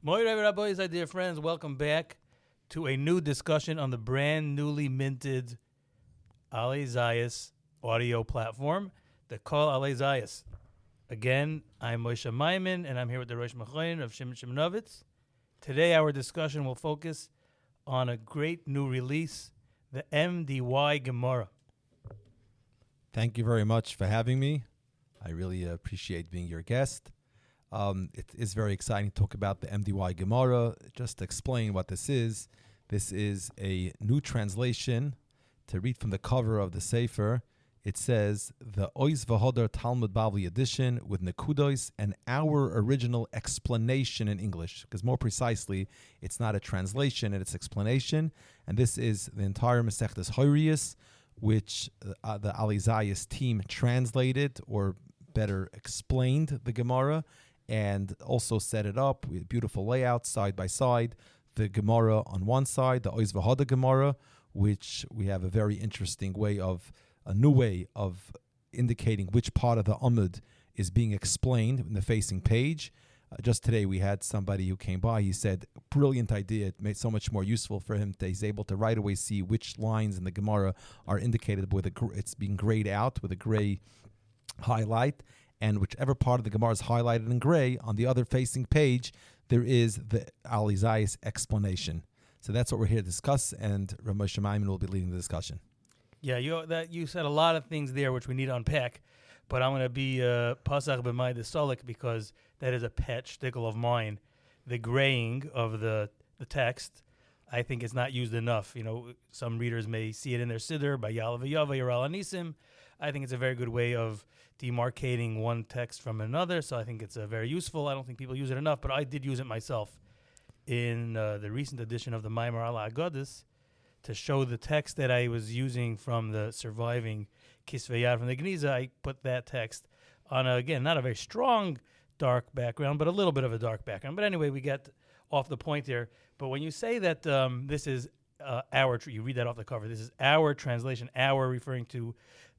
Moirei Rabbois, my dear friends, welcome back to a new discussion on the brand newly minted Aleh Zayis audio platform, the Kol Aleh Zayis. Again, I'm Moshe Maimon, and I'm here with the Rosh Machon of Shimon Shimonovitz. Today, our discussion will focus on a great new release, the MDY Gemara. Thank you very much for having me. I really appreciate being your guest. It is very exciting to talk about the MDY Gemara. Just to explain what this is a new translation. To read from the cover of the Sefer, it says, the Ois V'Hodar Talmud Bavli edition with Nekudos and our original explanation in English. Because more precisely, it's not a translation, it's explanation. And this is the entire Meseches Horayos, which the Aleh Zayis team translated, or better explained the Gemara, and also set it up with beautiful layout side by side. The Gemara on one side, the Ois V'Hodar Gemara, which we have a new way of indicating which part of the Amud is being explained in the facing page. Just today we had somebody who came by. He said, brilliant idea. It made it so much more useful for him. He's able to right away see which lines in the Gemara are indicated with it's being grayed out with a gray highlight. And whichever part of the Gemara is highlighted in gray, on the other facing page, there is the Aleh Zayis explanation. So that's what we're here to discuss, and Rabbi Chaim Dov Greenes will be leading the discussion. Yeah, you said a lot of things there which we need to unpack, but I'm going to be pasach b'may desolik because that is a pet shtickle of mine. The graying of the text, I think it's not used enough. You know, some readers may see it in their siddur by Yalav V'Yava, Yeral Anisim. I think it's a very good way of demarcating one text from another, so I think it's very useful. I don't think people use it enough, but I did use it myself in the recent edition of the Machon Aleh Zayis to show the text that I was using from the surviving Kisvei Yad from the Geniza. I put that text on, again, not a very strong dark background, but a little bit of a dark background. But anyway, we get off the point here. But when you say that this is you read that off the cover, this is our translation, our referring to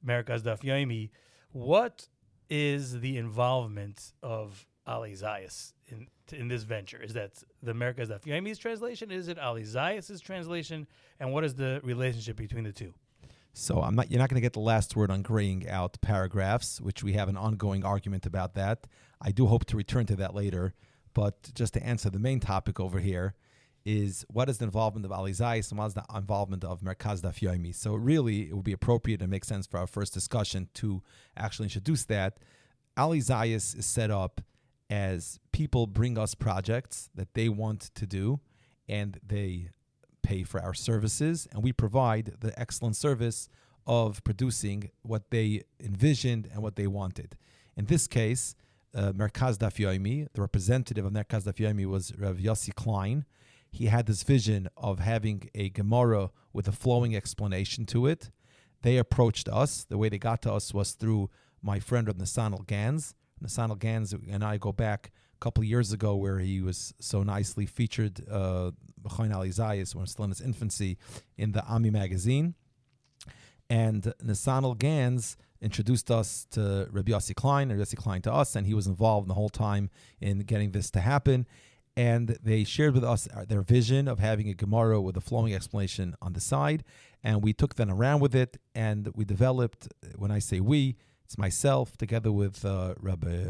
Merkaz Daf Yomi, what is the involvement of Aleh Zayis in this venture? Is that the Merkaz Daf Yomi's translation? Is it Aleh Zayis' translation? And what is the relationship between the two? So you're not going to get the last word on graying out paragraphs, which we have an ongoing argument about that. I do hope to return to that later. But just to answer the main topic over here is, what is the involvement of Aleh Zayis and what is the involvement of Merkaz Daf Yomi? So really, it would be appropriate and make sense for our first discussion to actually introduce that. Aleh Zayis is set up as people bring us projects that they want to do, and they pay for our services, and we provide the excellent service of producing what they envisioned and what they wanted. In this case, Merkaz Daf Yomi, the representative of Merkaz Daf Yomi was Rav Yossi Klein. He had this vision of having a Gemara with a flowing explanation to it. They approached us. The way they got to us was through my friend of Machon Aleh Zayis. Machon Aleh Zayis and I go back a couple of years ago, where he was so nicely featured, Machon Aleh Zayis, when still in his infancy, in the Ami magazine. And Machon Aleh Zayis introduced us to Rabbi Yossi Klein, and Yossi Klein to us, and he was involved the whole time in getting this to happen. And they shared with us their vision of having a Gemara with a flowing explanation on the side, and we took them around with it, and we developed, when I say we, it's myself, together with Rabbi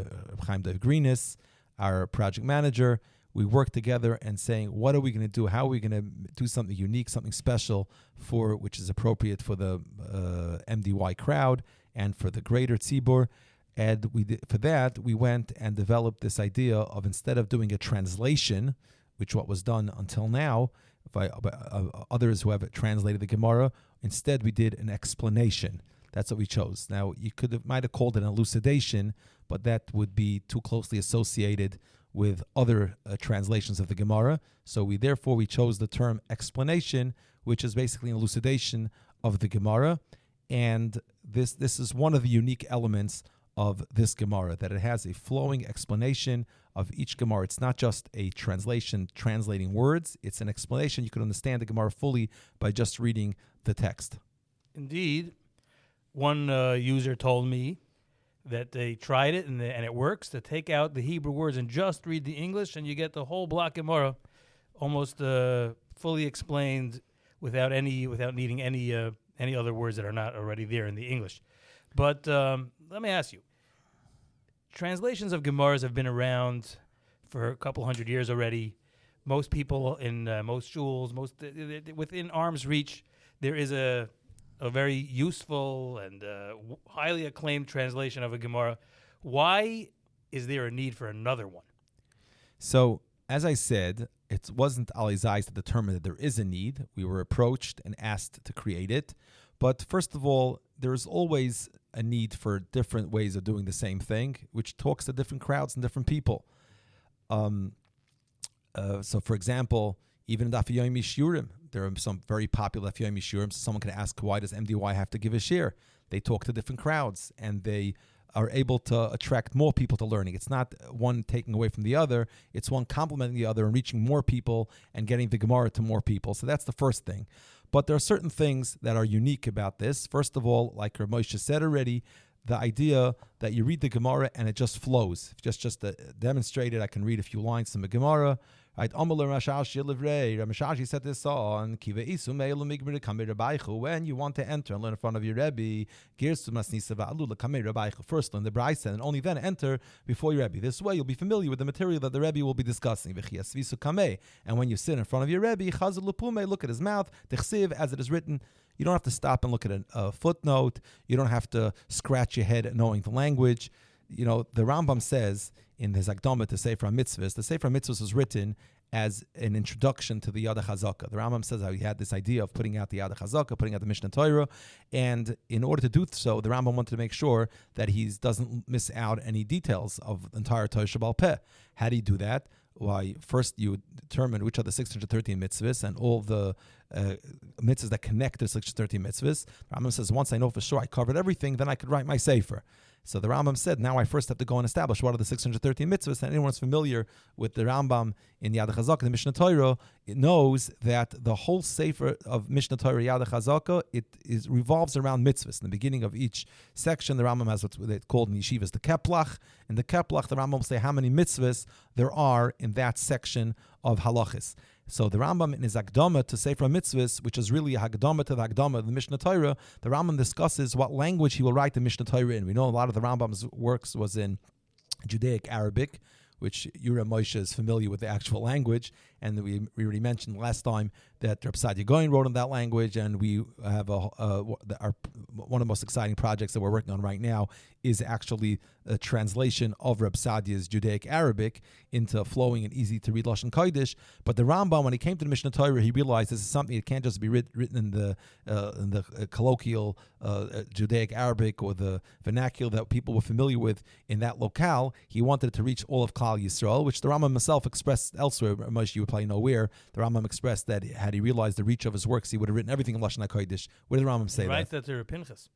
Chaim Dov Greenes, our project manager. We worked together and saying, what are we going to do? How are we going to do something unique, something special, which is appropriate for the MDY crowd and for the greater tzibur? And for that, we went and developed this idea of, instead of doing a translation, which what was done until now by others who have translated the Gemara, instead we did an explanation. That's what we chose. Now, you might have called it an elucidation, but that would be too closely associated with other translations of the Gemara. So we chose the term explanation, which is basically an elucidation of the Gemara. And this is one of the unique elements of this Gemara, that it has a flowing explanation of each Gemara. It's not just a translation translating words. It's an explanation. You can understand the Gemara fully by just reading the text. Indeed. One user told me that they tried it and it works, to take out the Hebrew words and just read the English, and you get the whole block Gemara almost fully explained without needing any other words that are not already there in the English. But let me ask you, translations of Gemaras have been around for a couple hundred years already. Most people in most shuls, within arm's reach, there is a very useful and highly acclaimed translation of a Gemara. Why is there a need for another one? So, as I said, it wasn't Aleh Zayis that determined that there is a need. We were approached and asked to create it. But first of all, there's always a need for different ways of doing the same thing, which talks to different crowds and different people. So, for example, even in Daf Yomi Shiurim, there are some very popular Daf Yomi Shiurim. So someone could ask, why does MDY have to give a shir? They talk to different crowds, and they are able to attract more people to learning. It's not one taking away from the other. It's one complementing the other and reaching more people and getting the Gemara to more people. So that's the first thing. But there are certain things that are unique about this. First of all, like Rav Moshe said already, the idea that you read the Gemara and it just flows. Just to demonstrate it, I can read a few lines from the Gemara. Right, Ramashashi said this on when you want to enter and learn in front of your Rebbe, first learn the Brisa and only then enter before your Rebbe. This way you'll be familiar with the material that the Rebbe will be discussing. And when you sit in front of your Rebbe, look at his mouth, as it is written. You don't have to stop and look at a footnote. You don't have to scratch your head at knowing the language. You know, the Rambam says in his Akdama to Sefer HaMitzvahs, the Sefer HaMitzvahs was written as an introduction to the Yad HaChazaka. The Rambam says how he had this idea of putting out the Yad HaChazaka, putting out the Mishnah Torah, and in order to do so, the Rambam wanted to make sure that he doesn't miss out any details of the entire Torah Shabbal Peh. How do you do that? Why, first you determine which are the 613 mitzvahs and all the mitzvahs that connect to 613 mitzvahs. The Rambam says, once I know for sure I covered everything, then I could write my sefer. So the Rambam said, now I first have to go and establish what are the 613 mitzvahs. And anyone who's familiar with the Rambam in Yad HaChazaka, the Mishnah Torah, it knows that the whole sefer of Mishnah Torah, Yad HaChazaka, revolves around mitzvahs. In the beginning of each section, the Rambam has what's called in yeshivas the Keplach. In the Keplach, the Rambam will say how many mitzvahs there are in that section of halachis. So the Rambam in his Akdama to Sefer Mitzvahs, which is really a Hakdama to the Akdama of the Mishnah Torah, the Rambam discusses what language he will write the Mishnah Torah in. We know a lot of the Rambam's works was in Judaic Arabic, which Yura Moshe is familiar with the actual language, and we already mentioned last time that Reb Sadia Goyen wrote in that language, and we have one of the most exciting projects that we're working on right now is actually a translation of Reb Sadia's Judaic Arabic into flowing and easy to read Lashon Kodesh. But the Rambam, when he came to the Mishnah Torah, he realized this is something that can't just be written in the colloquial Judaic Arabic or the vernacular that people were familiar with in that locale. He wanted it to reach all of Klal Yisrael, which the Rambam himself expressed elsewhere. Moshe, you would probably know where. The Rambam expressed that had he realized the reach of his works, he would have written everything in Lashon HaKodesh. Where did the Rambam say Right, that's Pinchas.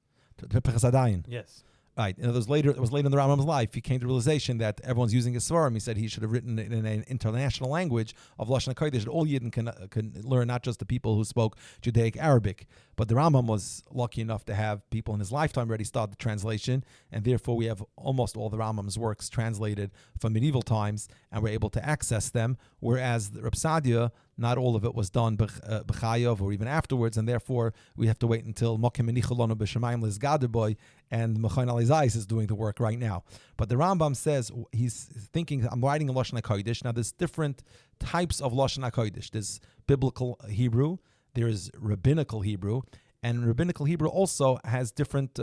Pinchas Adayin. Yes. Right, and it was later in the Rambam's life, he came to the realization that everyone's using his svarim. He said he should have written it in an international language of Lashon HaKodesh that all Yidden can learn, not just the people who spoke Judaic Arabic. But the Rambam was lucky enough to have people in his lifetime already start the translation, and therefore we have almost all the Rambam's works translated from medieval times, and we're able to access them, whereas the Reb Sadia, not all of it was done b'chayav or even afterwards, and therefore we have to wait until Mokim Menicholonu b'Shemayim Lizgaderboy, and Machon Aleh Zayis is doing the work right now. But the Rambam says, he's thinking, I'm writing in Lashon HaKodesh. Now there's different types of Lashon HaKodesh. There's biblical Hebrew, there is rabbinical Hebrew, and rabbinical Hebrew also has different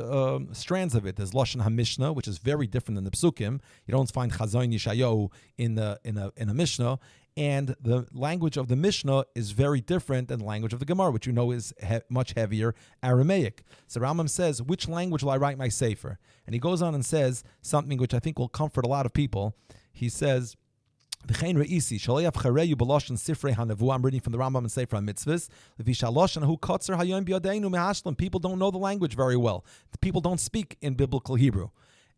strands of it. There's Lashon HaMishnah, which is very different than the Psukim. You don't find Chazon Yeshayahu in a Mishnah. And the language of the Mishnah is very different than the language of the Gemara, which you know is much heavier Aramaic. So Rambam says, which language will I write my Sefer? And he goes on and says something which I think will comfort a lot of people. He says, I'm reading from the Rambam and Sefer HaMitzvahs. People don't know the language very well. The people don't speak in biblical Hebrew.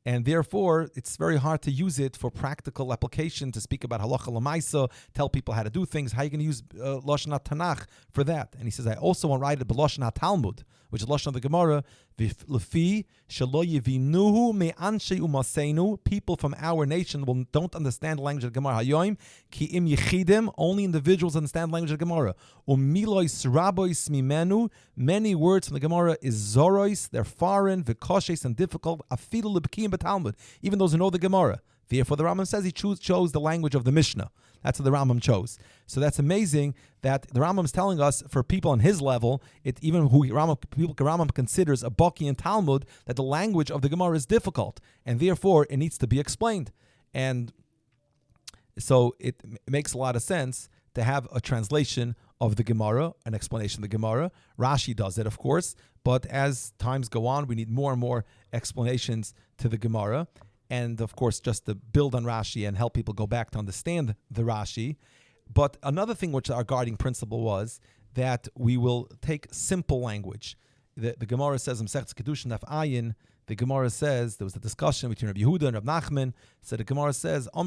And therefore, it's very hard to use it for practical application, to speak about halacha l'maisa, tell people how to do things. How are you going to use Lashon Tanakh for that? And he says, I also want to write it b'Lashon Talmud, which is Lashon of the Gemara. V'lefi shelo yevinuhu me'anshe umasenu. People from our nation don't understand the language of the Gemara. Hayoim ki im yechidim. Only individuals understand the language of the Gemara. Umilois rabois mimenu. Many words from the Gemara is zorois. They're foreign, v'koshes, and difficult. Afidu lebkiim b'Talmud. Even those who know the Gemara. Therefore, the Rambam says he chose the language of the Mishnah. That's what the Rambam chose. So that's amazing that the Rambam is telling us, for people on his level, even who Rambam considers a Baki in Talmud, that the language of the Gemara is difficult, and therefore it needs to be explained. And so it makes a lot of sense to have a translation of the Gemara, an explanation of the Gemara. Rashi does it, of course, but as times go on, we need more and more explanations to the Gemara. And, of course, just to build on Rashi and help people go back to understand the Rashi. But another thing which our guiding principle was that we will take simple language. The Gemara says, Meseches Kedushin Daf Ayin, the Gemara says, there was a discussion between Rabbi Yehuda and Rabbi Nachman. So the Gemara says, a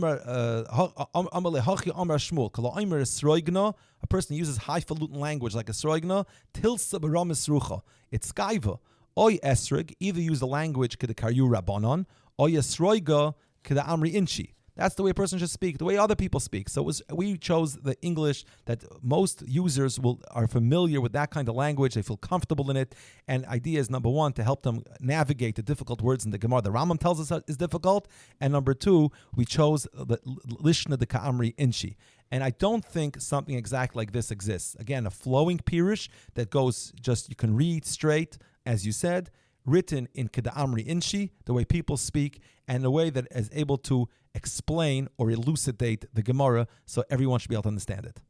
person uses highfalutin language like a sroigna, tilsa b'ramis rucha. It's skaiva. Oy esrig, either use the language k'dekaryu rabbanon, or yesroiga k'da amri inchi. That's the way a person should speak, the way other people speak. So we chose the English that most users are familiar with that kind of language. They feel comfortable in it. And idea is, number one, to help them navigate the difficult words in the Gemara. The Rambam tells us is difficult. And number two, we chose the Lishna de Ka'amri Inchi. And I don't think something exact like this exists. Again, a flowing pirush that goes just, you can read straight, as you said, written in Keda'amri Inshi, the way people speak, and the way that is able to explain or elucidate the Gemara so everyone should be able to understand it.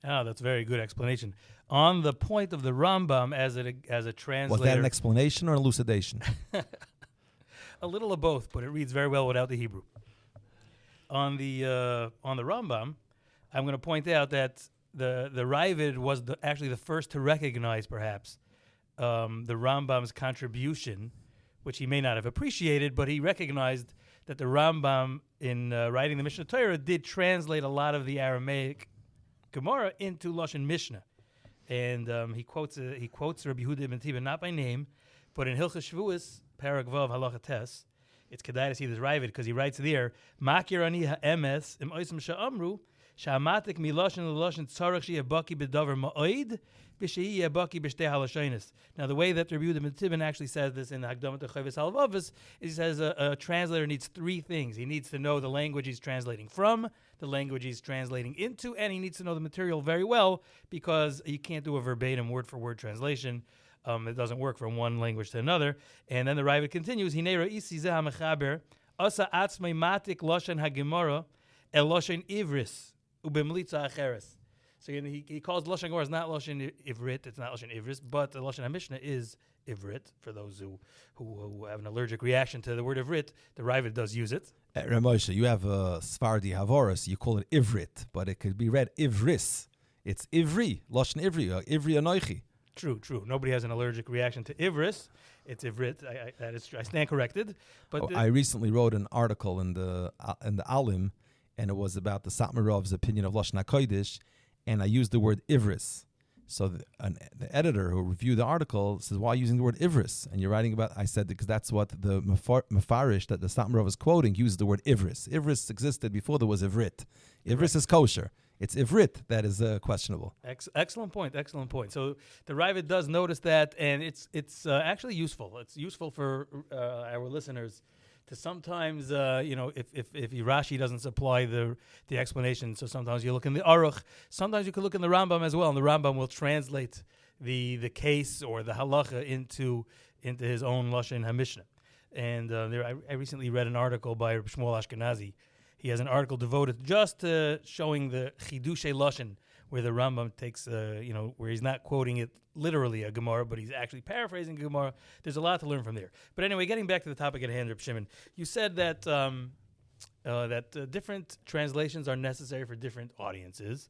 Oh, that's a very good explanation. On the point of the Rambam as a translator... Was that an explanation or an elucidation? A little of both, but it reads very well without the Hebrew. On the Rambam, I'm going to point out that the Ravid was actually the first to recognize, perhaps, the Rambam's contribution, which he may not have appreciated, but he recognized that the Rambam, in writing the Mishnah Torah, did translate a lot of the Aramaic Gemara into Lashon Mishnah. And he quotes Rabbi Yehuda ibn Tiba, not by name, but in Hilchos Shavuos, Parag Vav Halacha Tes, it's kedai to see this Ravid, because he writes there, Makir ani ha'emes im oisem sha'amru, sha'amatik miloshin l'loshin tzarech she'yabaki b'davar ma'oid, b'she'i yabaki b'shtei halashonis. Now, the way that Rabbi Yehuda ben Tibben actually says this in the Hagdamah to Chavis Halavavis is he says a translator needs three things. He needs to know the language he's translating from, the language he's translating into, and he needs to know the material very well, because you can't do a verbatim word-for-word translation. It doesn't work from one language to another. And then the Ravid continues, Hinei ra'isi zeh ha'mechaber, asa atzmei matik loshen ha'gemara el loshen ivris ubemlitza acheres. So he calls Lashon Gemara is not Lashon Ivrit, it's not Lashon Ivris, but the Lashon HaMishnah is Ivrit. For those who have an allergic reaction to the word Ivrit, the Ravid does use it. Ramosha, you have a Sfardi Havoris, you call it Ivrit, but it could be read Ivris. It's Ivri, Lashon Ivri, Ivri Anoichi. True. Nobody has an allergic reaction to Ivris. It's Ivrit. That is true. I stand corrected. But I recently wrote an article in the Alim, and it was about the Satmarov's opinion of Lashon HaKodesh, and I used the word Ivris. So the editor who reviewed the article says, why are you using the word Ivris? And you're writing about, I said, because that's what the Mefarish that the Satmarov is quoting uses the word Ivris. Ivris existed before there was Ivrit. Ivris is kosher. It's Ivrit that is questionable. Excellent point. So the Ravid does notice that, and it's actually useful. It's useful for our listeners to sometimes, if Rashi doesn't supply the explanation, so sometimes you look in the Aruch, sometimes you can look in the Rambam as well, and the Rambam will translate the case or the halacha into his own Lashon HaMishnah. And I recently read an article by Rabbi Shmuel Ashkenazi. He has an article devoted just to showing the Chidushay Lashon, where the Rambam takes, where he's not quoting it literally a Gemara, but he's actually paraphrasing a Gemara. There's a lot to learn from there. But anyway, getting back to the topic at hand, Reb Shimon, you said that different translations are necessary for different audiences,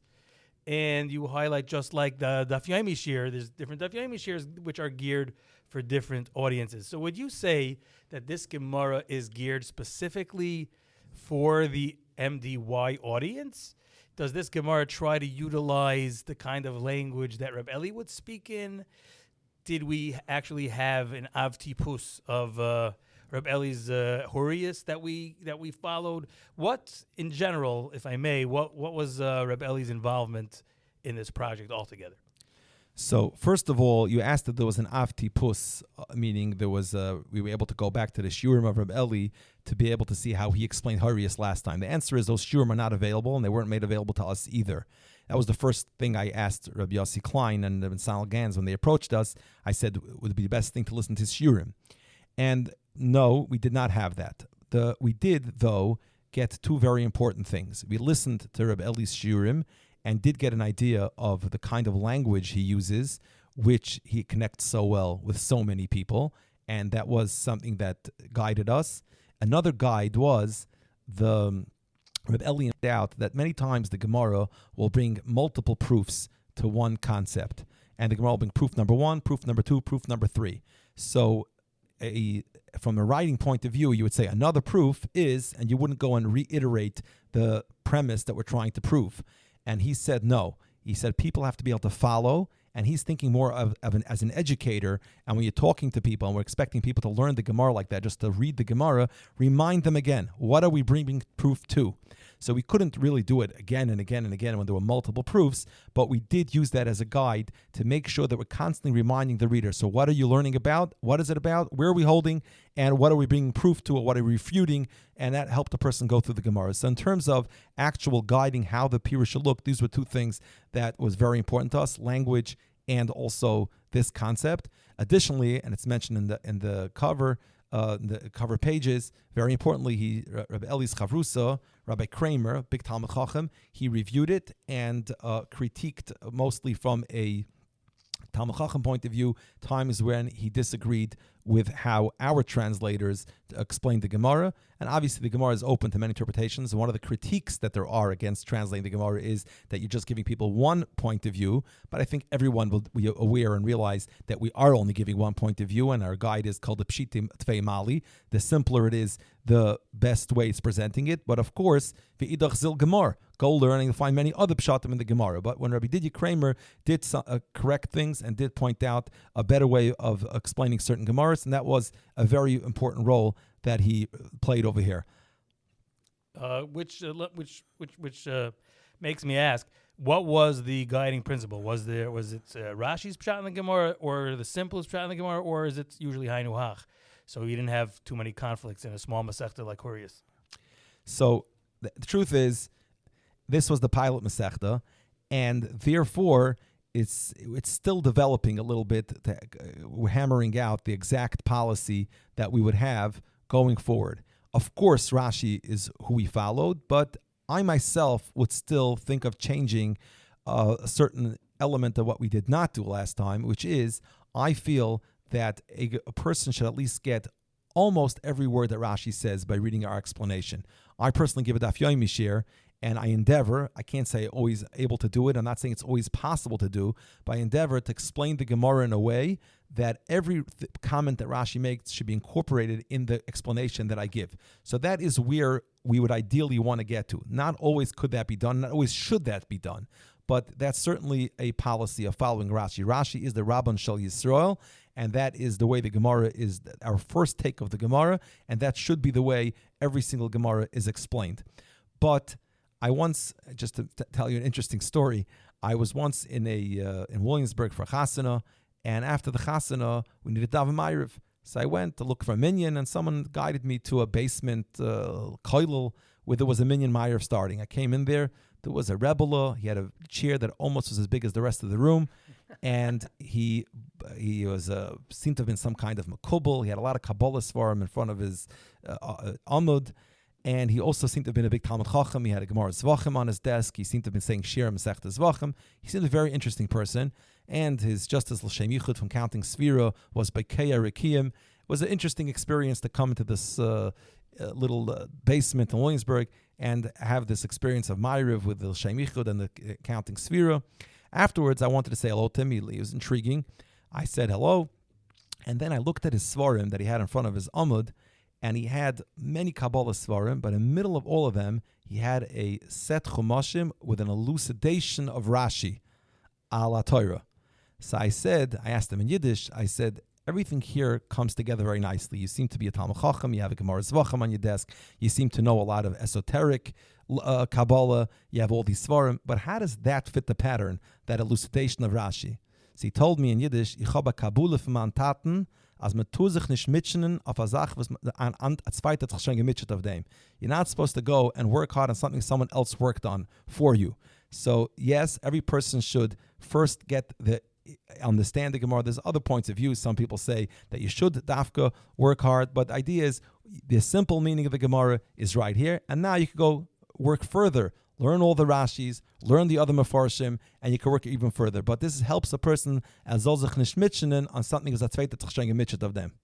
and you highlight just like the Daf Yomi shir, there's different Daf Yomi shirs which are geared for different audiences. So would you say that this Gemara is geared specifically for the MDY audience? Does this Gemara try to utilize the kind of language that Reb Eli would speak in? did we actually have an Av Tipus of Reb Eli's Horayos that we followed? What, in general, if I may, what was Reb Eli's involvement in this project altogether? So first of all, you asked if there was an Av Tipus, meaning there was we were able to go back to the Shiurim of Reb Eli to be able to see how he explained Horayos last time. The answer is those Shiurim are not available, and they weren't made available to us either. That was the first thing I asked Rabbi Yossi Klein and Rabbi Sanal Gans when they approached us. I said it would be the best thing to listen to Shiurim. And no, we did not have that. We did, though, get two very important things. We listened to Reb Eli's Shiurim and did get an idea of the kind of language he uses, which he connects so well with so many people, and that was something that guided us. Another guide was the Reb Eli pointed out that many times the Gemara will bring multiple proofs to one concept, and the Gemara will bring proof number 1, proof number 2, proof number 3. So from a writing point of view, you would say another proof is, and you wouldn't go and reiterate the premise that we're trying to prove. And he said no. He said people have to be able to follow, and he's thinking more as an educator. And when you're talking to people and we're expecting people to learn the Gemara like that, just to read the Gemara, remind them again, what are we bringing proof to? So we couldn't really do it again and again and again when there were multiple proofs, but we did use that as a guide to make sure that we're constantly reminding the reader. So what are you learning about? What is it about? Where are we holding? And what are we bringing proof to? Or what are we refuting? And that helped the person go through the Gemara. So in terms of actual guiding how the Pirush should look, these were two things that was very important to us, language and also this concept. Additionally, and it's mentioned in the cover, the cover pages, very importantly, Rabbi Eli's Chavrusa, Rabbi Kramer, big Talmud Chacham, he reviewed it and critiqued mostly from a Talmud Chacham point of view, times when he disagreed with how our translators explained the Gemara. And obviously the Gemara is open to many interpretations. And one of the critiques that there are against translating the Gemara is that you're just giving people one point of view. But I think everyone will be aware and realize that we are only giving one point of view, and our guide is called the Pshitim Tvei Mali. The simpler it is, the best way it's presenting it. But of course, V'idach Zil Gemara, go learning to find many other pshatim in the Gemara. But when Rabbi Didya Kramer did correct things and did point out a better way of explaining certain Gemaras, and that was a very important role that he played over here. Which makes me ask, what was the guiding principle? Was it Rashi's pshat in the Gemara, or the simplest pshat in the Gemara, or is it usually Hainu Hach? So you didn't have too many conflicts in a small Masechta like Horayos. So the truth is, this was the pilot Masechta, and therefore it's still developing a little bit. We're hammering out the exact policy that we would have going forward. Of course, Rashi is who we followed, but I myself would still think of changing a certain element of what we did not do last time, which is I feel that a person should at least get almost every word that Rashi says by reading our explanation. I personally give a daf Yomi share, and I endeavor, I can't say always able to do it, I'm not saying it's always possible to do, but I endeavor to explain the Gemara in a way that every comment that Rashi makes should be incorporated in the explanation that I give. So that is where we would ideally want to get to. Not always could that be done, not always should that be done, but that's certainly a policy of following Rashi. Rashi is the Rabban Shel Yisrael, and that is the way the Gemara is our first take of the Gemara, and that should be the way every single Gemara is explained. But I once, just to tell you an interesting story, I was once in Williamsburg for Chasana, and after the Chasana, we needed daven Ma'ariv. So I went to look for a minyan, and someone guided me to a basement koilel where there was a minyan Ma'ariv starting. I came in there. There was a Rebbelah. He had a chair that almost was as big as the rest of the room, and he was seemed to have been some kind of makubal. He had a lot of Kabbalah svarim in front of his amud. And he also seemed to have been a big Talmud Chacham. He had a Gemara Zvachim on his desk. He seemed to have been saying Shir Masechta Zvachim. He seemed a very interesting person. And his Justice L'Shem Yichud from Counting Sphira was by Keya Rekiim. It was an interesting experience to come into this little basement in Williamsburg and have this experience of Ma'ariv with the L'Shem Yichud and the Counting Sphira. Afterwards, I wanted to say hello to him. It was intriguing. I said hello. And then I looked at his Svarim that he had in front of his Amud, and he had many Kabbalah Svarim, but in the middle of all of them, he had a set Chumashim with an elucidation of Rashi, ala Torah. So I asked him in Yiddish, I said, everything here comes together very nicely. You seem to be a Talmud Chacham, you have a Gemara Zvachim on your desk, you seem to know a lot of esoteric Kabbalah, you have all these Svarim, but how does that fit the pattern, that elucidation of Rashi? So he told me in Yiddish, ich habe Kabule von meinen Taten, als man tu sich nicht mitschenen auf eine Sache, was ein Zweiter hat sich schon gemitschet auf dem. You're not supposed to go and work hard on something someone else worked on for you. So yes, every person should first get the understand the Gemara. There's other points of view. Some people say that you should dafka work hard, but the idea is the simple meaning of the Gemara is right here, and now you can go work further, learn all the Rashis, learn the other Mefarshim, and you can work even further. But this helps a person as soll sich nicht mitschenen on something as a zweite Tchsheng mitchet of them.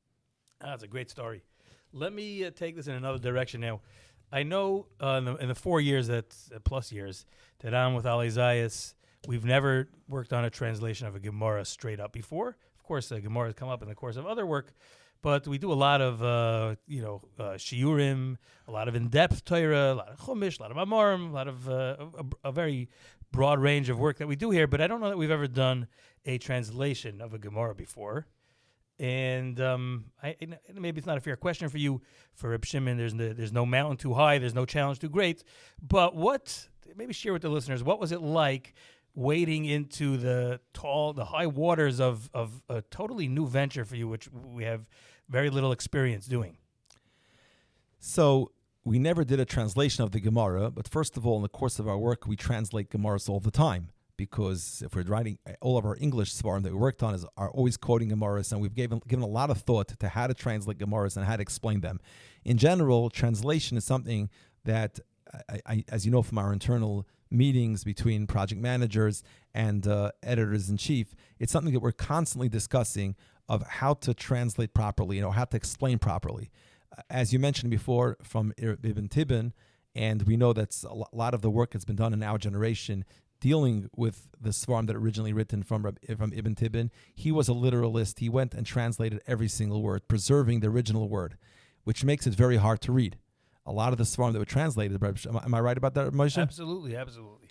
That's a great story. Let me take this in another direction now. I know in the 4 years plus years that I'm with Aleh Zayis, we've never worked on a translation of a Gemara straight up before. Of course, a Gemara has come up in the course of other work, but we do a lot of shiurim, a lot of in-depth Torah, a lot of chumash, a lot of amarim, a lot of a very broad range of work that we do here. But I don't know that we've ever done a translation of a Gemara before. And maybe it's not a fair question for you, for Reb Shimon. There's no mountain too high, there's no challenge too great. But maybe share with the listeners, what was it like wading into the high waters of a totally new venture for you, which we have very little experience doing? So we never did a translation of the Gemara, but first of all, in the course of our work, we translate Gemaras all the time, because if we're writing, all of our English svarim that we worked on are always quoting Gemaras, and we've given a lot of thought to how to translate Gemaras and how to explain them. In general, translation is something that, I as you know from our internal meetings between project managers and editors-in-chief, it's something that we're constantly discussing of how to translate properly, how to explain properly. As you mentioned before, from Ibn Tibbon, and we know that's a lot of the work that's been done in our generation dealing with the Svarim that originally written from Ibn Tibbon. He was a literalist. He went and translated every single word, preserving the original word, which makes it very hard to read. A lot of the Svarim that were translated, am I right about that, Moshe? Absolutely.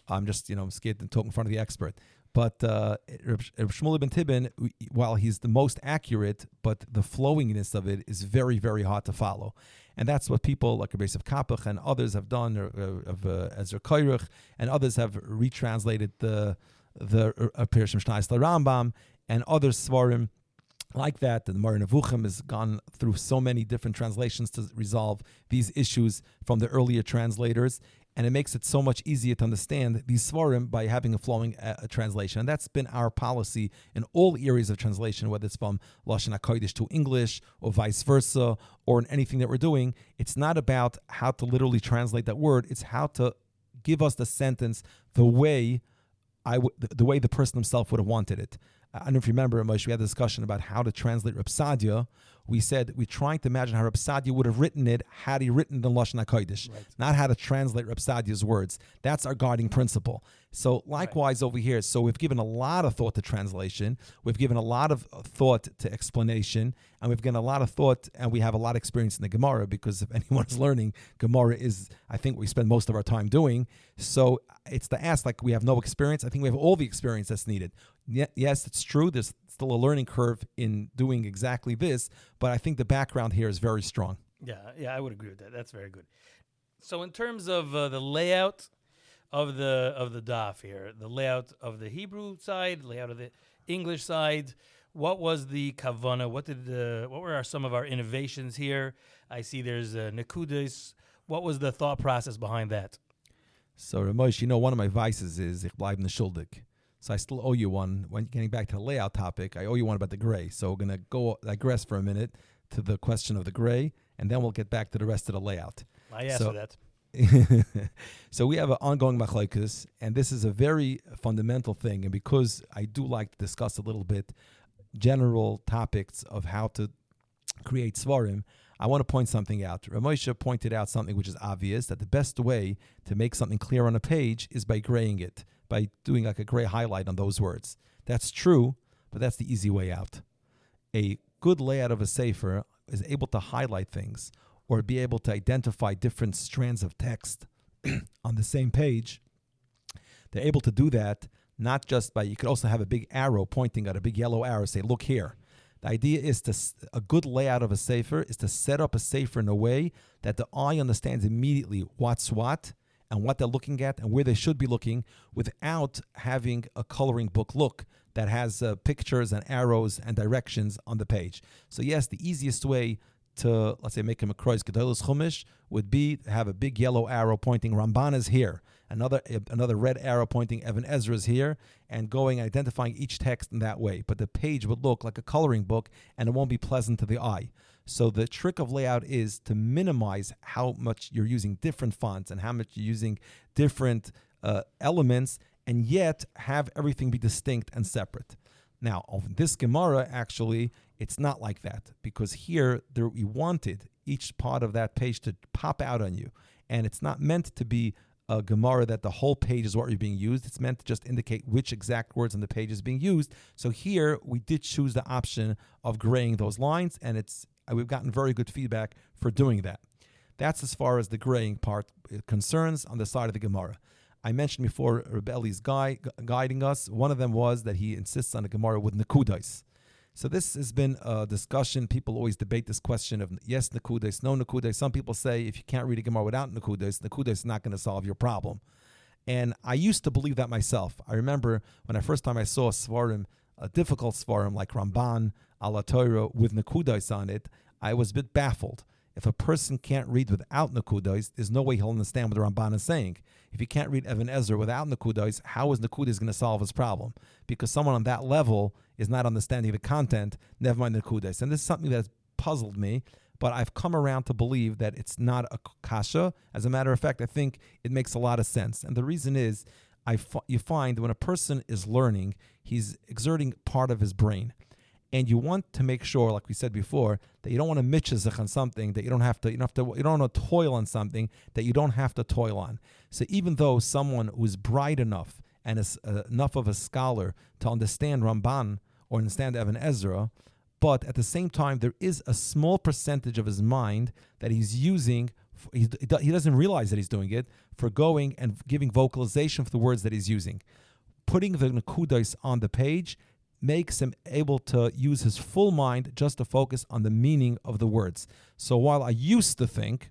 I'm just, I'm scared to talk in front of the expert. But Reb Shmuel Ibn Tibbon, while he's the most accurate, but the flowingness of it is very, very hard to follow. And that's what people like Rabbi Kapach and others have done, of Ezra Koyrich, and others have retranslated the Pirshim Shnais Rambam and other Svarim like that. The Moreh Nevuchim has gone through so many different translations to resolve these issues from the earlier translators, and it makes it so much easier to understand these Svarim by having a flowing translation. And that's been our policy in all areas of translation, whether it's from Lashon HaKodesh to English or vice versa, or in anything that we're doing. It's not about how to literally translate that word. It's how to give us the sentence the way the person himself would have wanted it. I don't know if you remember, Moshe, we had a discussion about how to translate Reb Sadia. We said we're trying to imagine how Reb Sadia would have written it had he written the Lashon HaKodesh, right. Not how to translate Reb Sadia's words. That's our guiding principle. So likewise over here, so we've given a lot of thought to translation, we've given a lot of thought to explanation, and we've given a lot of thought, and we have a lot of experience in the Gemara, because if anyone is learning, Gemara is, I think, we spend most of our time doing. So it's to ask, like, we have no experience. I think we have all the experience that's needed. Yes, it's true. There's still a learning curve in doing exactly this, but I think the background here is very strong. Yeah, I would agree with that. That's very good. So in terms of the layout of the daf here, the layout of the Hebrew side, layout of the English side, what was the kavana? What were some of our innovations here? I see there's nekudas. What was the thought process behind that? So Ramosh, one of my vices is ich bleib schuldig. So I still owe you one. When getting back to the layout topic, I owe you one about the gray. So we're going to digress for a minute to the question of the gray, and then we'll get back to the rest of the layout. I asked for that. So we have an ongoing machlokes, and this is a very fundamental thing. And because I do like to discuss a little bit general topics of how to create svarim, I want to point something out. Ramosha pointed out something which is obvious, that the best way to make something clear on a page is by graying it, by doing like a gray highlight on those words. That's true, but that's the easy way out. A good layout of a sefer is able to highlight things or be able to identify different strands of text on the same page. They're able to do that not just by, you could also have a big arrow pointing at a big yellow arrow, say, look here. The idea is a good layout of a sefer is to set up a sefer in a way that the eye understands immediately what's what and what they're looking at and where they should be looking without having a coloring book look that has pictures and arrows and directions on the page. So yes, the easiest way to, let's say, make him a Kreuz Gedolos Chumash would be to have a big yellow arrow pointing Ramban is here, another red arrow pointing Evan Ezra is here, and going and identifying each text in that way. But the page would look like a coloring book, and it won't be pleasant to the eye. So the trick of layout is to minimize how much you're using different fonts and how much you're using different elements, and yet have everything be distinct and separate. Now, on this Gemara, actually, it's not like that, because here we wanted each part of that page to pop out on you. And it's not meant to be a Gemara that the whole page is what you're being used. It's meant to just indicate which exact words on the page is being used. So here, we did choose the option of graying those lines, and we've gotten very good feedback for doing that. That's as far as the graying part concerns on the side of the Gemara. I mentioned before Rabbi Eli's guiding us. One of them was that he insists on a Gemara with Nekudos. So this has been a discussion. People always debate this question of yes, Nekudos, no Nekudos. Some people say if you can't read a Gemara without Nekudos, Nekudos is not going to solve your problem. And I used to believe that myself. I remember when first time I saw a difficult Svarim like Ramban, Ala Torah with Nekudos on it, I was a bit baffled. If a person can't read without Nekudos, there's no way he'll understand what the Ramban is saying. If he can't read Evan Ezra without Nekudos, how is Nekudos going to solve his problem? Because someone on that level is not understanding the content, never mind Nekudos. And this is something that has puzzled me, but I've come around to believe that it's not a kasha. As a matter of fact, I think it makes a lot of sense. And the reason is, you find when a person is learning, he's exerting part of his brain. And you want to make sure, like we said before, that you don't want to mitchazach on something that you don't want to toil on something that you don't have to toil on. So even though someone who's bright enough and is enough of a scholar to understand Ramban or understand Evan Ezra, but at the same time there is a small percentage of his mind that he's using. He doesn't realize that he's doing it for going and giving vocalization for the words that he's using. Putting the nekudos on the page makes him able to use his full mind just to focus on the meaning of the words. So while I used to think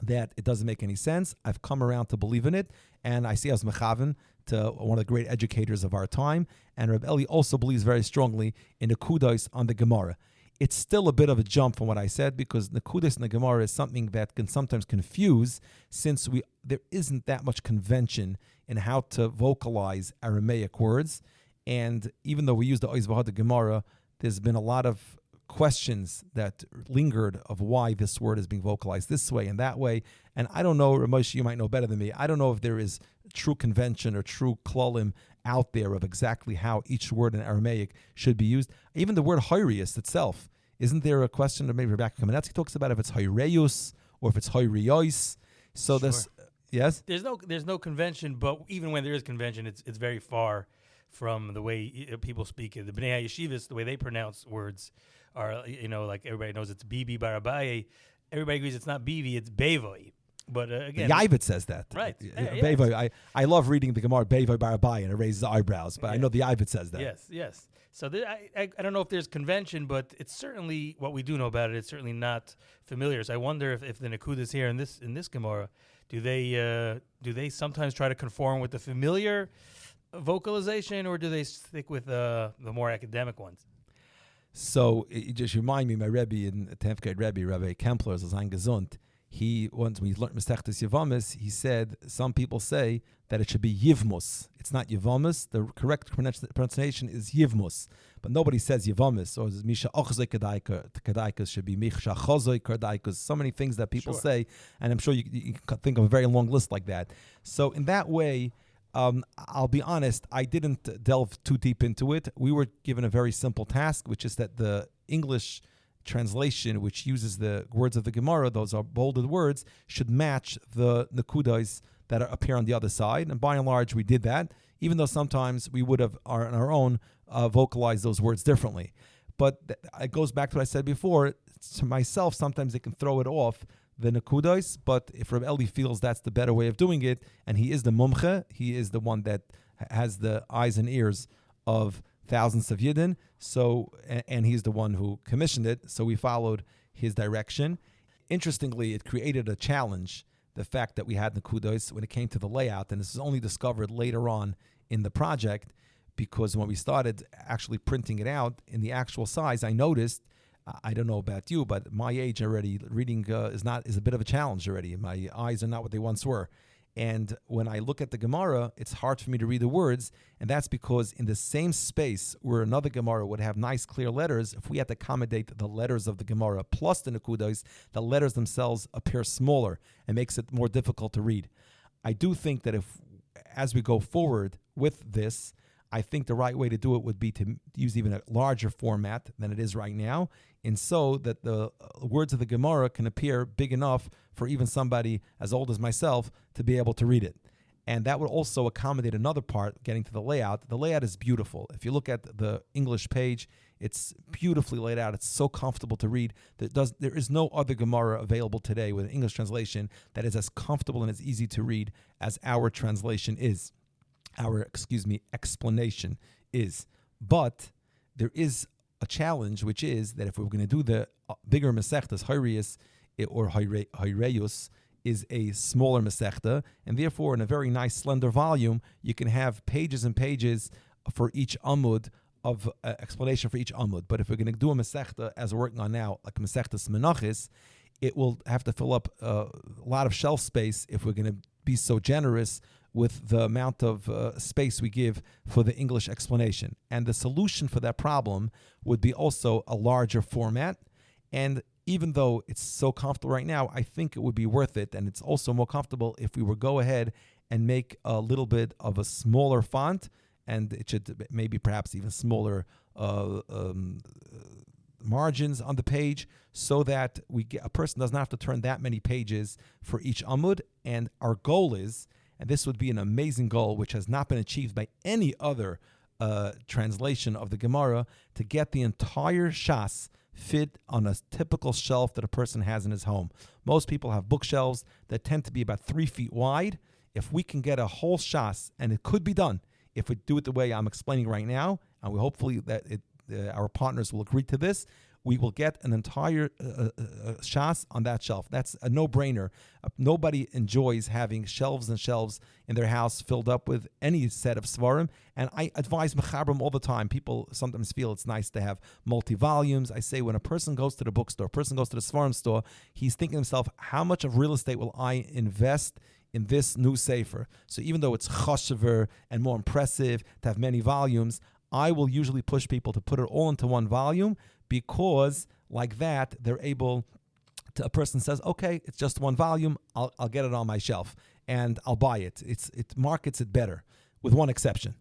that it doesn't make any sense, I've come around to believe in it, and I see as mechaven to one of the great educators of our time, and Reb Eli also believes very strongly in the nekudos on the Gemara. It's still a bit of a jump from what I said, because nekudos in the Gemara is something that can sometimes confuse, since there isn't that much convention in how to vocalize Aramaic words. And even though we use the Oiz V'Had Gemara, there's been a lot of questions that lingered of why this word is being vocalized this way and that way. And I don't know, Moshe, you might know better than me, I don't know if there is true convention or true klalim out there of exactly how each word in Aramaic should be used. Even the word Horayos itself, isn't there a question, or maybe Rebecca Kamenetsky talks about if it's Horayos or if it's Horayos? So sure. Yes? There's no convention, but even when there is convention, it's very far from the way people speak it. The Bnei Yeshivas, the way they pronounce words are, like everybody knows it's Bibi Barabaye. Everybody agrees it's not Bibi, it's Bevoy. But again, the Yavit says that. Right. Bevoy. I love reading the Gemara Bevoy Barabaye, and it raises eyebrows, but I know the Yavit says that. Yes. So I don't know if there's convention, but it's certainly what we do know about it. It's certainly not familiar. So I wonder if the Nekudas here in this Gemara, do they sometimes try to conform with the familiar vocalization, or do they stick with the more academic ones? So it just remind me, my Rebbe in 10th grade, Rabbi Kempler, Zayin Gesund, once when he learned Mesechtes Yevamis, he said some people say that it should be Yivmus. It's not Yevamis. The correct pronunciation is Yivmus, but nobody says Yevamis. Or Misha Ochzei Kedaikus should be Misha Chozei Kedaikus. So many things that people say, and I'm sure you can think of a very long list like that. So in that way, I'll be honest, I didn't delve too deep into it. We were given a very simple task, which is that the English translation, which uses the words of the Gemara, those are bolded words, should match the nekudos that appear on the other side. And by and large, we did that, even though sometimes we would have on our own vocalized those words differently. But it goes back to what I said before. To myself, sometimes they can throw it off the nekudos, but if Rabbi Eli feels that's the better way of doing it, and he is the mumche, he is the one that has the eyes and ears of thousands of Yidden. So, and he's the one who commissioned it. So we followed his direction. Interestingly, it created a challenge, the fact that we had Nekudos when it came to the layout. And this is only discovered later on in the project, because when we started actually printing it out in the actual size, I noticed, I don't know about you, but my age already, reading is a bit of a challenge already. My eyes are not what they once were. And when I look at the Gemara, it's hard for me to read the words, and that's because in the same space where another Gemara would have nice, clear letters, if we had to accommodate the letters of the Gemara plus the Nekudos, the letters themselves appear smaller and makes it more difficult to read. I do think that as we go forward with this, I think the right way to do it would be to use even a larger format than it is right now, and so that the words of the Gemara can appear big enough for even somebody as old as myself to be able to read it. And that would also accommodate another part, getting to the layout. The layout is beautiful. If you look at the English page, it's beautifully laid out. It's so comfortable to read. There is no other Gemara available today with an English translation that is as comfortable and as easy to read as our translation is. Our explanation is. But there is a challenge, which is that if we're going to do the bigger Mesechtes Horayos or Horayos, is a smaller Masechta, and therefore in a very nice slender volume, you can have pages and pages for each Amud of explanation for each Amud. But if we're going to do a Masechta, as we're working on now, like Mesechtes Menachos, it will have to fill up a lot of shelf space if we're going to be so generous with the amount of space we give for the English explanation. And the solution for that problem would be also a larger format. And even though it's so comfortable right now, I think it would be worth it. And it's also more comfortable if we were go ahead and make a little bit of a smaller font, and it should maybe perhaps even smaller margins on the page, so that a person doesn't have to turn that many pages for each Amud. And our goal is, and this would be an amazing goal, which has not been achieved by any other translation of the Gemara, to get the entire Shas fit on a typical shelf that a person has in his home. Most people have bookshelves that tend to be about 3 feet wide. If we can get a whole Shas, and it could be done if we do it the way I'm explaining right now, and we hopefully that our partners will agree to this, we will get an entire Shas on that shelf. That's a no-brainer. Nobody enjoys having shelves and shelves in their house filled up with any set of Svarim. And I advise Mechabrim all the time. People sometimes feel it's nice to have multi-volumes. I say when a person goes to the bookstore, a person goes to the Svarim store, he's thinking to himself, how much of real estate will I invest in this new Sefer? So even though it's choshever and more impressive to have many volumes, I will usually push people to put it all into one volume, because like that, they're able to, a person says, okay, it's just one volume, I'll get it on my shelf and I'll buy it. It markets it better, with one exception.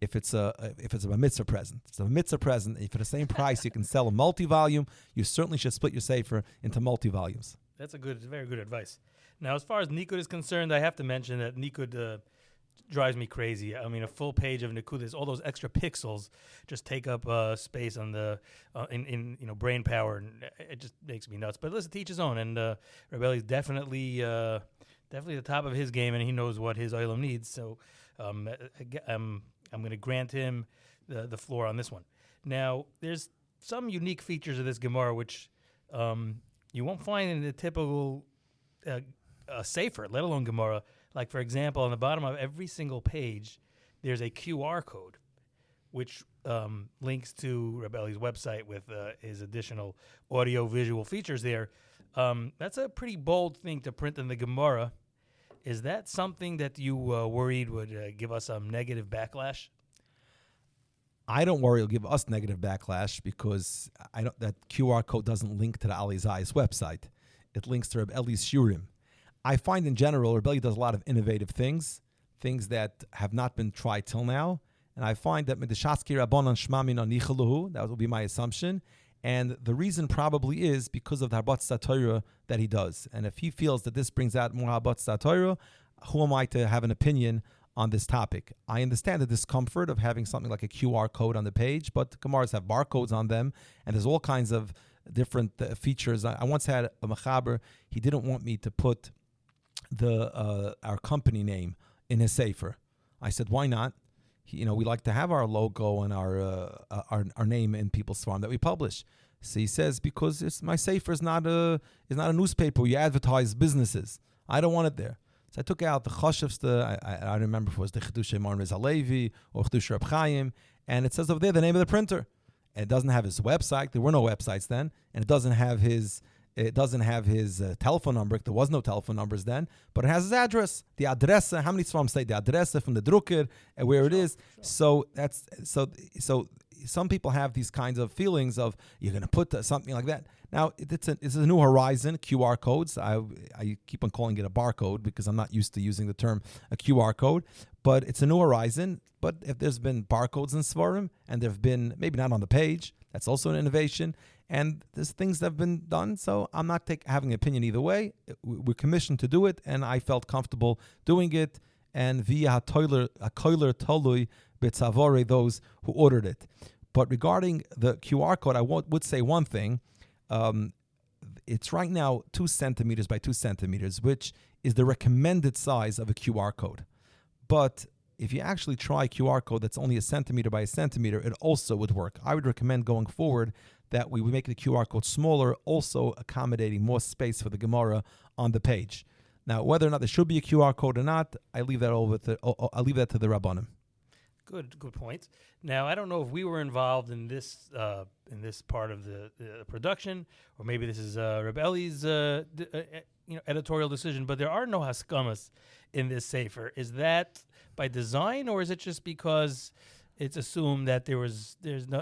If it's a mitzvah present. It's a mitzvah present, and for the same price you can sell a multi-volume, you certainly should split your sefer into multi-volumes. That's very good advice. Now, as far as Nikud is concerned, I have to mention that Nikud drives me crazy. I mean, a full page of Nekudas, all those extra pixels just take up space on the in brain power, and it just makes me nuts. But listen, to each his own, and Rebelli is definitely the top of his game, and he knows what his oilam needs. So I'm going to grant him the floor on this one. Now, there's some unique features of this Gemara which you won't find in the typical Sefer, let alone Gemara. Like, for example, on the bottom of every single page, there's a QR code, which links to Rebelli's website with his additional audio-visual features there. That's a pretty bold thing to print in the Gemara. Is that something that you worried would give us some negative backlash? I don't worry it'll give us negative backlash, because that QR code doesn't link to the Aleh Zayis website. It links to Rebelli's Shurim. I find in general, Rebelli does a lot of innovative things that have not been tried till now. And I find that Medeshaski Rabbanan Shmamin Anichaluhu, that will be my assumption. And the reason probably is because of the Harbat Satorah that he does. And if he feels that this brings out more Harbat Satorah, who am I to have an opinion on this topic? I understand the discomfort of having something like a QR code on the page, but Gemaras have barcodes on them, and there's all kinds of different features. I once had a Mechaber, he didn't want me to put our company name in his sefer. I said, why not? we like to have our logo and our name in people's farm that we publish. So he says, because my sefer is not a newspaper where you advertise businesses. I don't want it there. So I took out the chashivste. I remember if it was the Chedush Marmez Alevi or Chedush Rabbi Chaim, and it says over there the name of the printer. And it doesn't have his website. There were no websites then, and it doesn't have his telephone number. There was no telephone numbers then, but it has his address, the address. How many Sfarim say the address from the drucker and where it is? Sure. So some people have these kinds of feelings of you're going to put something like that. Now it's a new horizon. QR codes. I keep on calling it a barcode because I'm not used to using the term a QR code, but it's a new horizon. But if there's been barcodes in Svarim and there've been maybe not on the page, that's also an innovation. And there's things that have been done, so I'm not having an opinion either way. We're commissioned to do it, and I felt comfortable doing it. And via koiler tolui b'tzavore, those who ordered it. But regarding the QR code, I would say one thing. It's right now 2 centimeters by 2 centimeters, which is the recommended size of a QR code. But if you actually try a QR code that's only 1 centimeter by 1 centimeter, it also would work. I would recommend going forward that we would make the QR code smaller, also accommodating more space for the Gemara on the page. Now, whether or not there should be a QR code or not, I leave that to the Rabbanim. Good point. Now, I don't know if we were involved in this part of the production, or maybe this is Reb Eli's editorial decision. But there are no haskamas in this sefer. Is that by design, or is it just because it's assumed that there's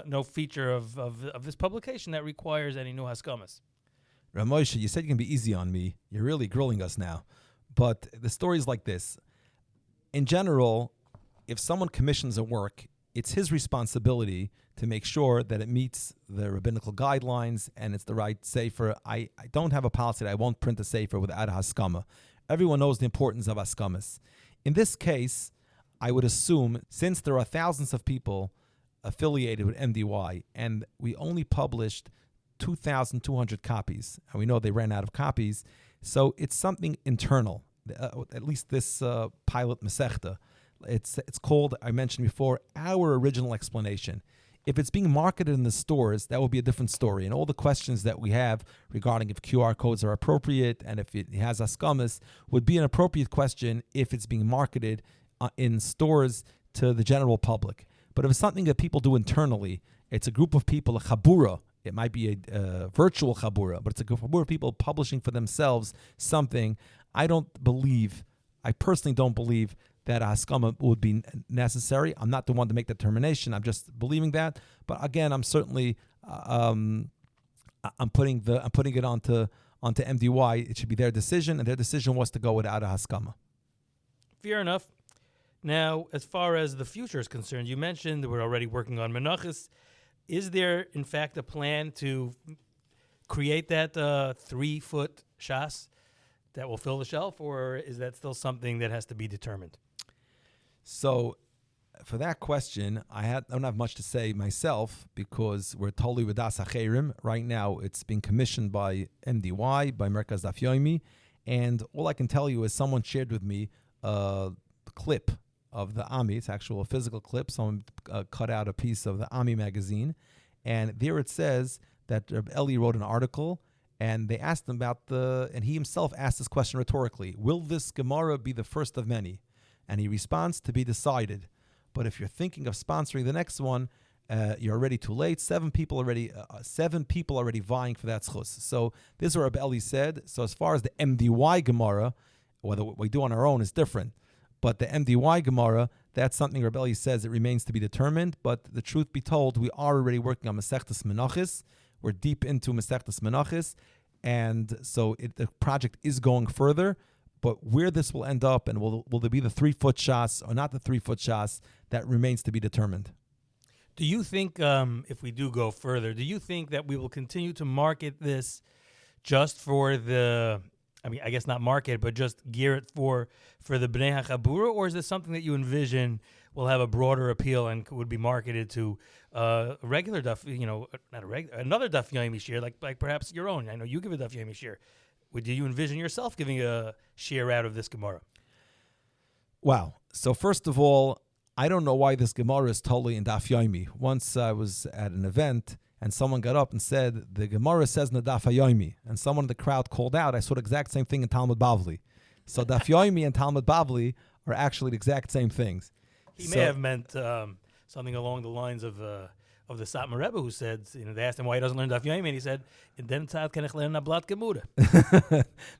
no feature of this publication that requires any new haskamas? Ramosha, you said you can be easy on me. You're really grilling us now. But the story is like this. In general, if someone commissions a work, it's his responsibility to make sure that it meets the rabbinical guidelines and it's the right sefer. I don't have a policy that I won't print a sefer without a haskama. Everyone knows the importance of haskamas. In this case, I would assume, since there are thousands of people affiliated with MDY, and we only published 2,200 copies, and we know they ran out of copies, so it's something internal, at least this pilot Masechta. It's called, I mentioned before, our original explanation. If it's being marketed in the stores, that will be a different story. And all the questions that we have regarding if QR codes are appropriate and if it has haskamas would be an appropriate question if it's being marketed in stores to the general public. But if it's something that people do internally, it's a group of people, a chabura. It might be a virtual chabura, but it's a group of people publishing for themselves something. I personally don't believe that a haskama would be necessary. I'm not the one to make the determination. I'm just believing that. But again, I'm certainly I'm putting it onto MDY. It should be their decision, and their decision was to go without a haskama. Fair enough. Now, as far as the future is concerned, you mentioned that we're already working on Menachos. Is there, in fact, a plan to create that 3-foot shas that will fill the shelf, or is that still something that has to be determined? So, for that question, I don't have much to say myself because we're totally with Das Acherim. Right now, it's being commissioned by MDY, by Merkaz Daf Yomi, and all I can tell you is someone shared with me a clip of the Ami. It's actual physical clip. Someone cut out a piece of the Ami magazine, and there it says that Reb Eli wrote an article, and they asked him and he himself asked this question rhetorically: will this Gemara be the first of many? And he responds, to be decided. But if you're thinking of sponsoring the next one, you're already too late. 7 people already vying for that schus. So this is what Reb Eli said. So as far as the MDY Gemara, whether what we do on our own is different. But the MDY Gemara, that's something Reb Eli says it remains to be determined. But the truth be told, we are already working on Masechtas Menachos. We're deep into Masechtas Menachos. And so the project is going further. But where this will end up, and will there be the 3-foot shas or not the 3-foot shas, that remains to be determined. Do you think, if we do go further, do you think that we will continue to market this just for I guess not market, but just gear it for the Bnei HaChabura, or is this something that you envision will have a broader appeal and would be marketed to a regular Daf, another Daf Yomi share, like perhaps your own? I know you give a Daf Yomi share. Do you envision yourself giving a share out of this Gemara? Wow. So first of all, I don't know why this Gemara is totally in Daf Yomi. Once I was at an event and someone got up and said, the Gemara says in the Daf Yomi, and someone in the crowd called out, I saw the exact same thing in Talmud Bavli. So Daf Yomi and Talmud Bavli are actually the exact same things. He may have meant something along the lines of the Satmar Rebbe, who said, they asked him why he doesn't learn Daf Yomi, and he said, "In dem tzad kann ich lernen Blat Gemara."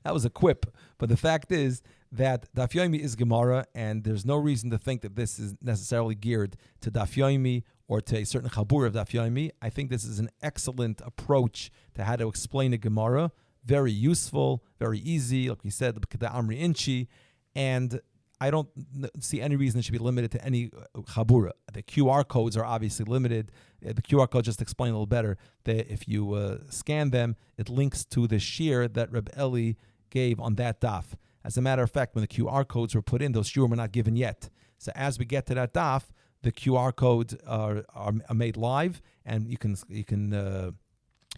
That was a quip, but the fact is that Daf Yomi is Gemara, and there's no reason to think that this is necessarily geared to Daf Yomi or to a certain chabur of Daf Yomi. I think this is an excellent approach to how to explain a Gemara. Very useful, very easy, like we said, the Amri Inchi, and I don't see any reason it should be limited to any chabura. The QR codes are obviously limited. The QR code, just to explain a little better, that if you scan them, it links to the shir that Reb Eli gave on that daf. As a matter of fact, when the QR codes were put in, those shiurim were not given yet. So as we get to that daf, the QR codes are made live, and you can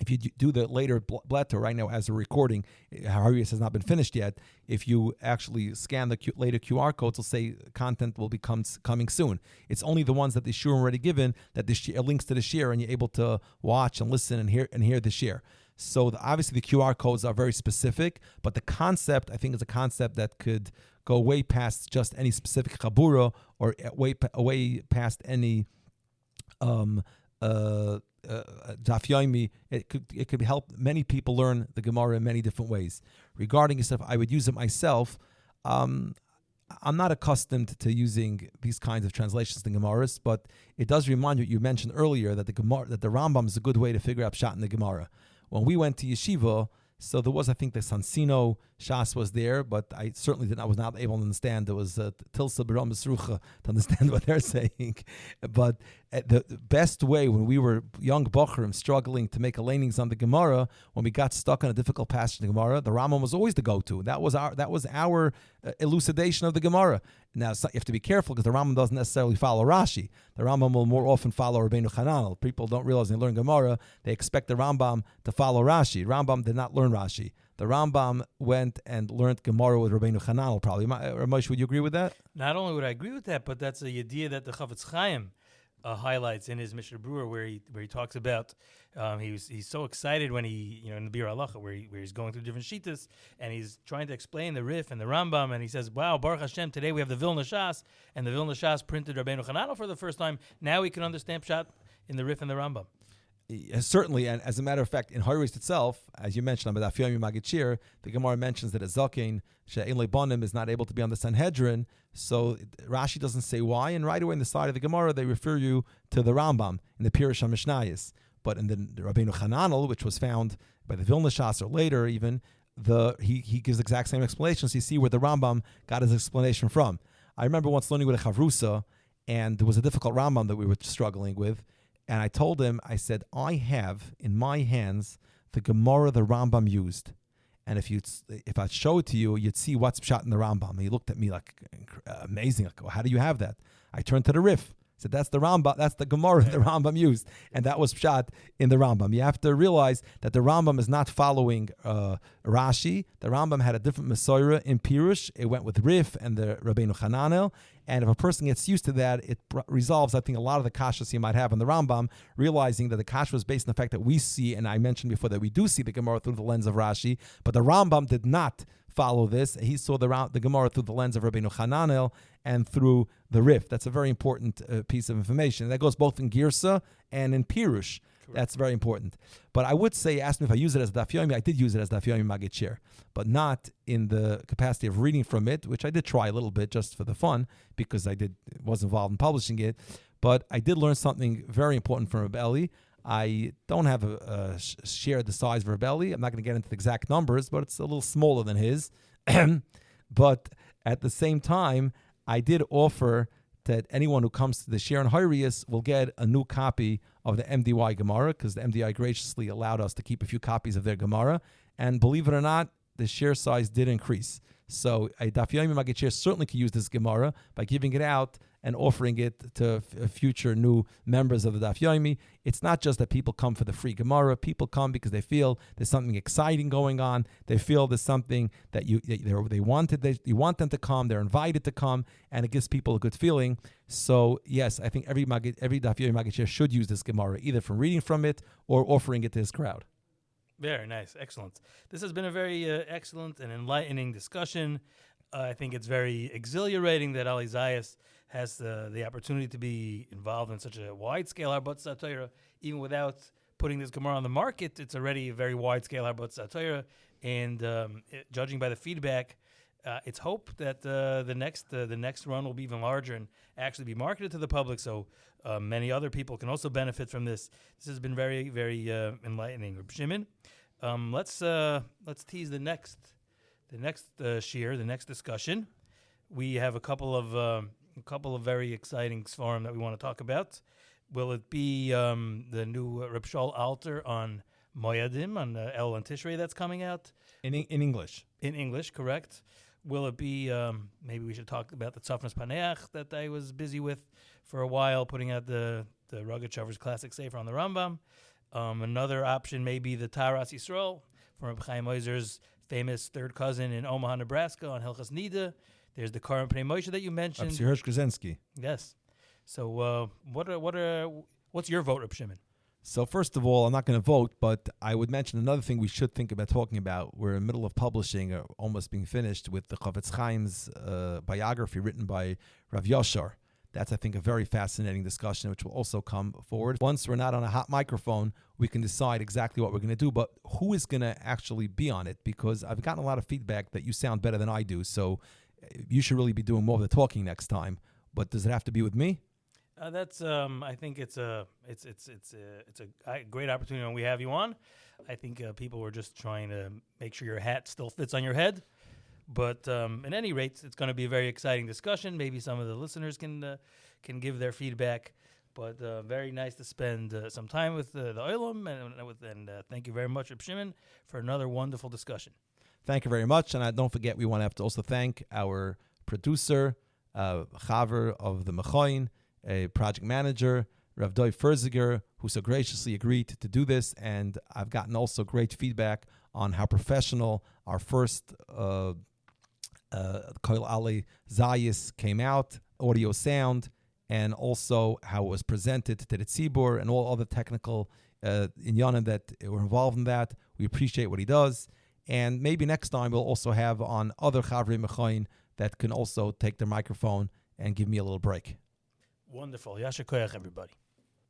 if you do the later blatter right now as a recording, Horayos has not been finished yet. If you actually scan the later QR codes, it'll say content will be coming soon. It's only the ones that the shiur already given that the links to the shiur, and you're able to watch and listen and hear the shiur. So obviously the QR codes are very specific, but the concept, I think, is a concept that could go way past just any specific chabura or way past any Daf Yomi. It could help many people learn the Gemara in many different ways. Regarding yourself, I would use it myself. I'm not accustomed to using these kinds of translations in Gemaras, but it does remind you mentioned earlier that the Rambam is a good way to figure out pshat in the Gemara. When we went to yeshiva, so there was, I think, the Sansino Shas was there, but I certainly was not able to understand. There was Tilsa B'Ram Yisrucha to understand what they're saying. But the best way, when we were young Bochrim struggling to make a lanings on the Gemara, when we got stuck on a difficult passage in the Gemara, the Rambam was always the go-to. That was our elucidation of the Gemara. Now, you have to be careful because the Rambam doesn't necessarily follow Rashi. The Rambam will more often follow Rabbeinu Chananel. People don't realize when they learn Gemara, they expect the Rambam to follow Rashi. Rambam did not learn Rashi. The Rambam went and learned Gemara with Rabbeinu Chananel, probably. Moshe, would you agree with that? Not only would I agree with that, but that's a idea that the Chavetz Chaim highlights in his Mishnah Brewer, where he talks about he's so excited when he in the Bir Halacha where he's going through different shittas and he's trying to explain the Rif and the Rambam, and he says, "Wow, Baruch Hashem, today we have the Vilna Shas, and the Vilna Shas printed Rabbeinu Chananel for the first time. Now we can understand pshat in the Rif and the Rambam." Certainly, and as a matter of fact, in Horayos itself, as you mentioned, the Gemara mentions that a Zaken She'ein Leibonim is not able to be on the Sanhedrin, so Rashi doesn't say why, and right away in the side of the Gemara, they refer you to the Rambam in the Pirush HaMishnayos. But in the Rabbeinu Chananel, which was found by the Vilna Shas or later even, he gives the exact same explanations. You see where the Rambam got his explanation from. I remember once learning with a Chavrusa, and there was a difficult Rambam that we were struggling with, and I told him, I said, I have in my hands the Gemara the Rambam used. And if I show it to you, you'd see what's pshat in the Rambam. And he looked at me like, amazing. Like, how do you have that? I turned to the Rif. I said, that's the Rambam. That's the Gemara the Rambam used. And that was pshat in the Rambam. You have to realize that the Rambam is not following Rashi. The Rambam had a different Mesorah in Pirush. It went with Rif and the Rabbeinu Chananel. And if a person gets used to that, it resolves, I think, a lot of the kashas you might have on the Rambam, realizing that the kasha was based on the fact that we see, and I mentioned before that we do see the Gemara through the lens of Rashi, but the Rambam did not follow this. He saw the Gemara through the lens of Rabbeinu Chananel and through the Rif. That's a very important piece of information. That goes both in Girsa and in Pirush. Correct. That's very important. But I would say, ask me if I use it as Daf Yomi. I did use it as Daf Yomi Magid Shir, but not in the capacity of reading from it, which I did try a little bit just for the fun because I was involved in publishing it. But I did learn something very important from Reb Eli. I don't have a share the size of Reb Eli. I'm not going to get into the exact numbers, but it's a little smaller than his. But at the same time, I did offer that anyone who comes to the share in Horayos will get a new copy of the MDY Gemara, because the MDY graciously allowed us to keep a few copies of their Gemara. And believe it or not, the share size did increase. So a Daf Yomi Magid Shir certainly could use this Gemara by giving it out and offering it to future new members of the Daf Yomi. It's not just that people come for the free Gemara. People come because they feel there's something exciting going on. They feel there's something that you want them to come. They're invited to come, and it gives people a good feeling. So yes, I think every Daf Yomi Maggid should use this Gemara, either from reading from it or offering it to his crowd. Very nice. Excellent. This has been a very excellent and enlightening discussion. I think it's very exhilarating that Aleh Zayis has the opportunity to be involved in such a wide-scale Harbot Satira. Even without putting this Gemara on the market, it's already a very wide-scale Harbot Satira. And judging by the feedback, it's hoped that the next run will be even larger and actually be marketed to the public, so many other people can also benefit from this. This has been very, very enlightening. Reb Shimon, let's tease the next shiur, the next discussion. We have a couple of very exciting svarim that we want to talk about. Will it be the new Reb Shaul Alter on Moyadim, on El and Tishrei that's coming out? In English. In English, correct. Will it be, maybe we should talk about the Tzafnas Paneach that I was busy with for a while, putting out the Rogatchover's classic Sefer on the Rambam. Another option may be the Taras Yisrael from Rabbi Chaim Oizer's famous third cousin in Omaha, Nebraska on Hilchas Nida. There's the Karim Pnei Moshe that you mentioned. Rabbi Hirsch Grzenski. Yes. So what's your vote, Reb Shimon? So first of all, I'm not going to vote, but I would mention another thing we should think about talking about. We're in the middle of publishing, or almost being finished, with the Chavetz Chaim's biography written by Rav Yashar. That's, I think, a very fascinating discussion, which will also come forward. Once we're not on a hot microphone, we can decide exactly what we're going to do, but who is going to actually be on it? Because I've gotten a lot of feedback that you sound better than I do, so you should really be doing more of the talking next time. But does it have to be with me? That's I think it's a great opportunity when we have you on. I think people were just trying to make sure your hat still fits on your head. But at any rate, it's going to be a very exciting discussion. Maybe some of the listeners can give their feedback. But very nice to spend some time with the Olam, and thank you very much, Reb Shimon, for another wonderful discussion. Thank you very much, and don't forget, we want to have to also thank our producer, Chaver of the Machon, a project manager, Rav Dov Greenes, who so graciously agreed to do this, and I've gotten also great feedback on how professional our first Machon Aleh Zayis came out, audio, sound, and also how it was presented to the Tzibur and all other technical inyanim that were involved in that. We appreciate what he does, and maybe next time we'll also have on other Chavrei Machon that can also take their microphone and give me a little break. Wonderful. Yasher koyach, everybody.